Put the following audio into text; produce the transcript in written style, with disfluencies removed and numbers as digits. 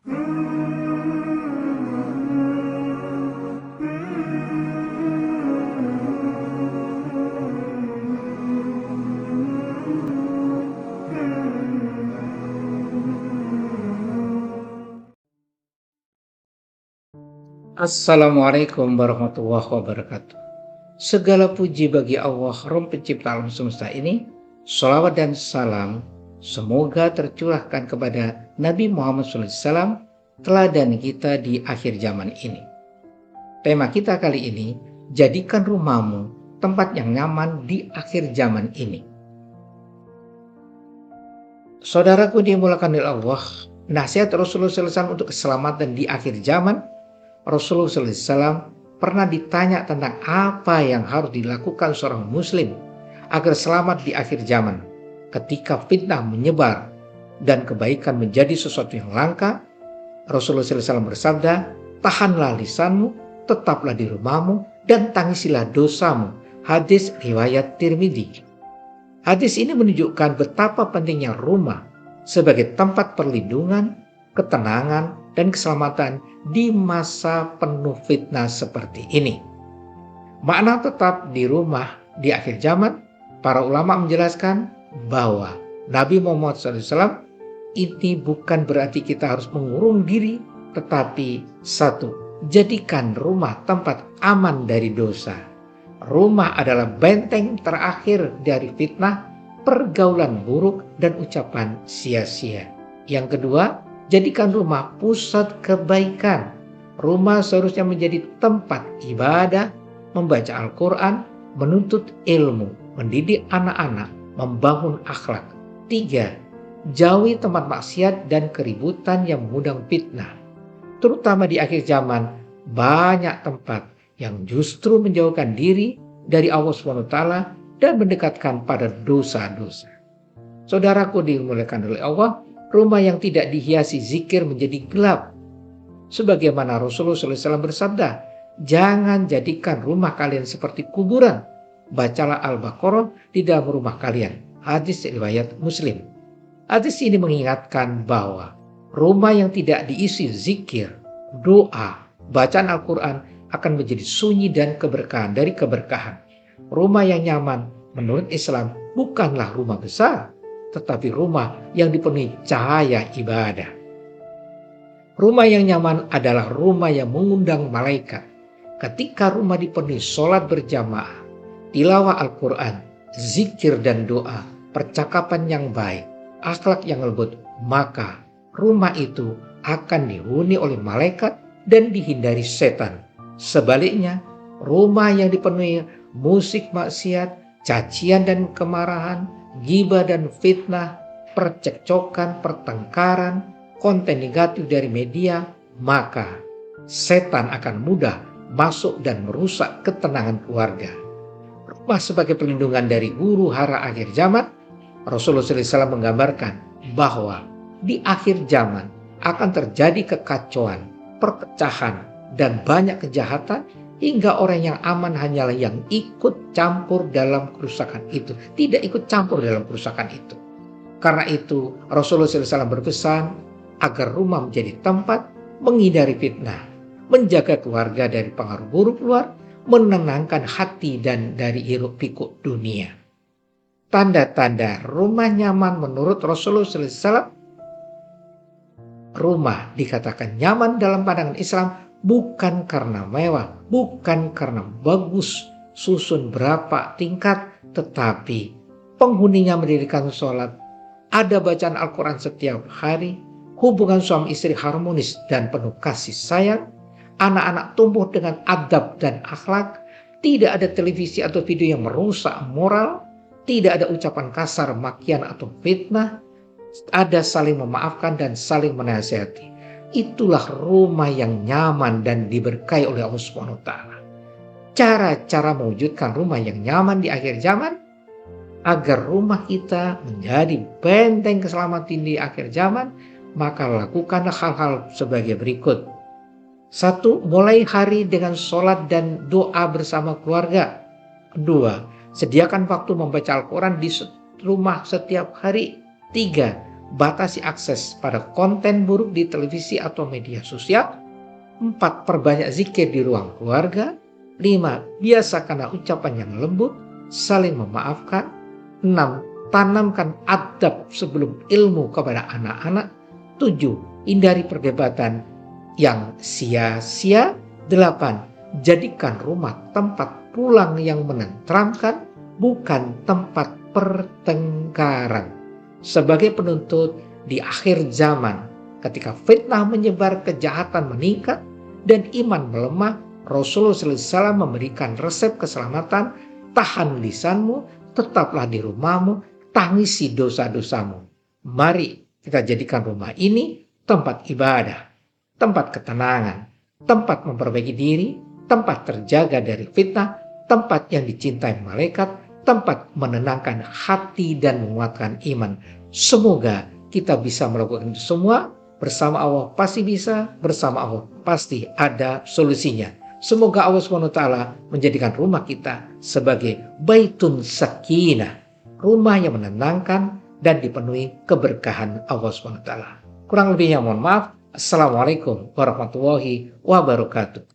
Assalamualaikum warahmatullahi wabarakatuh. Segala puji bagi Allah, Rabb pencipta alam semesta ini. Shalawat dan salam semoga tercurahkan kepada Nabi Muhammad SAW, teladan kita di akhir zaman ini. Tema kita kali ini, jadikan rumahmu tempat yang nyaman di akhir zaman ini. Saudaraku dimulakan oleh Allah, nasihat Rasulullah SAW untuk keselamatan di akhir zaman. Rasulullah SAW pernah ditanya tentang apa yang harus dilakukan seorang muslim agar selamat di akhir zaman ketika fitnah menyebar dan kebaikan menjadi sesuatu yang langka. Rasulullah SAW bersabda, tahanlah lisanmu, tetaplah di rumahmu, dan tangisilah dosamu. Hadis riwayat Tirmidzi. Hadis ini menunjukkan betapa pentingnya rumah sebagai tempat perlindungan, ketenangan, dan keselamatan di masa penuh fitnah seperti ini. Makna tetap di rumah di akhir zaman, para ulama menjelaskan bahwa Nabi Muhammad SAW ini bukan berarti kita harus mengurung diri, tetapi satu, jadikan rumah tempat aman dari dosa. Rumah adalah benteng terakhir dari fitnah, pergaulan buruk, dan ucapan sia-sia. Yang kedua, jadikan rumah pusat kebaikan. Rumah seharusnya menjadi tempat ibadah, membaca Al-Quran, menuntut ilmu, mendidik anak-anak, membangun akhlak. 3. Jauhi tempat maksiat dan keributan yang mengundang fitnah. Terutama di akhir zaman, banyak tempat yang justru menjauhkan diri dari Allah SWT dan mendekatkan pada dosa-dosa. Saudaraku dimuliakan oleh Allah, rumah yang tidak dihiasi zikir menjadi gelap. Sebagaimana Rasulullah SAW bersabda, jangan jadikan rumah kalian seperti kuburan. Bacalah Al-Baqarah di dalam rumah kalian. Hadis riwayat Muslim. Hadis ini mengingatkan bahwa rumah yang tidak diisi zikir, doa, bacaan Al-Quran akan menjadi sunyi dan keberkahan dari keberkahan. Rumah yang nyaman menurut Islam bukanlah rumah besar, tetapi rumah yang dipenuhi cahaya ibadah. Rumah yang nyaman adalah rumah yang mengundang malaikat. Ketika rumah dipenuhi sholat berjamaah, tilawah Al-Quran, zikir dan doa, percakapan yang baik, akhlak yang lembut, maka rumah itu akan dihuni oleh malaikat dan dihindari setan. Sebaliknya, rumah yang dipenuhi musik maksiat, cacian dan kemarahan, ghibah dan fitnah, percekcokan, pertengkaran, konten negatif dari media, maka setan akan mudah masuk dan merusak ketenangan keluarga. Rumah sebagai perlindungan dari huru hara akhir zaman, Rasulullah SAW menggambarkan bahwa di akhir zaman akan terjadi kekacauan, perpecahan, dan banyak kejahatan, hingga orang yang aman hanyalah yang ikut campur dalam kerusakan itu, tidak ikut campur dalam kerusakan itu. Karena itu Rasulullah SAW berpesan agar rumah menjadi tempat menghindari fitnah, menjaga keluarga dari pengaruh buruk luar, menenangkan hati dan dari hiruk pikuk dunia. Tanda-tanda rumah nyaman menurut Rasulullah SAW. Rumah dikatakan nyaman dalam pandangan Islam bukan karena mewah, bukan karena bagus, susun berapa tingkat, tetapi penghuninya mendirikan sholat, ada bacaan Al-Quran setiap hari, hubungan suami istri harmonis dan penuh kasih sayang, anak-anak tumbuh dengan adab dan akhlak, tidak ada televisi atau video yang merusak moral, tidak ada ucapan kasar, makian atau fitnah, ada saling memaafkan dan saling menasihati. Itulah rumah yang nyaman dan diberkahi oleh Allah SWT. Cara-cara mewujudkan rumah yang nyaman di akhir zaman, agar rumah kita menjadi benteng keselamatan di akhir zaman, maka lakukanlah hal-hal sebagai berikut. 1. Mulai hari dengan sholat dan doa bersama keluarga. 2. Sediakan waktu membaca Al-Quran di rumah setiap hari. 3. batasi akses pada konten buruk di televisi atau media sosial. 4. Perbanyak zikir di ruang keluarga. 5. Biasakanlah ucapan yang lembut, saling memaafkan. 6. Tanamkan adab sebelum ilmu kepada anak-anak. 7. Hindari perdebatan yang sia-sia. 8. Jadikan rumah tempat pulang yang menenteramkan, bukan tempat pertengkaran. Sebagai penuntut di akhir zaman, ketika fitnah menyebar, kejahatan meningkat, dan iman melemah, Rasulullah SAW memberikan resep keselamatan. Tahan lisanmu, tetaplah di rumahmu, tangisi dosa-dosamu. Mari kita jadikan rumah ini tempat ibadah, tempat ketenangan, tempat memperbaiki diri, tempat terjaga dari fitnah, tempat yang dicintai malaikat, tempat menenangkan hati dan menguatkan iman. Semoga kita bisa melakukan itu semua. Bersama Allah pasti bisa, bersama Allah pasti ada solusinya. Semoga Allah SWT menjadikan rumah kita sebagai baitun sakinah, rumah yang menenangkan dan dipenuhi keberkahan Allah SWT. Kurang lebihnya mohon maaf. Assalamualaikum warahmatullahi wabarakatuh.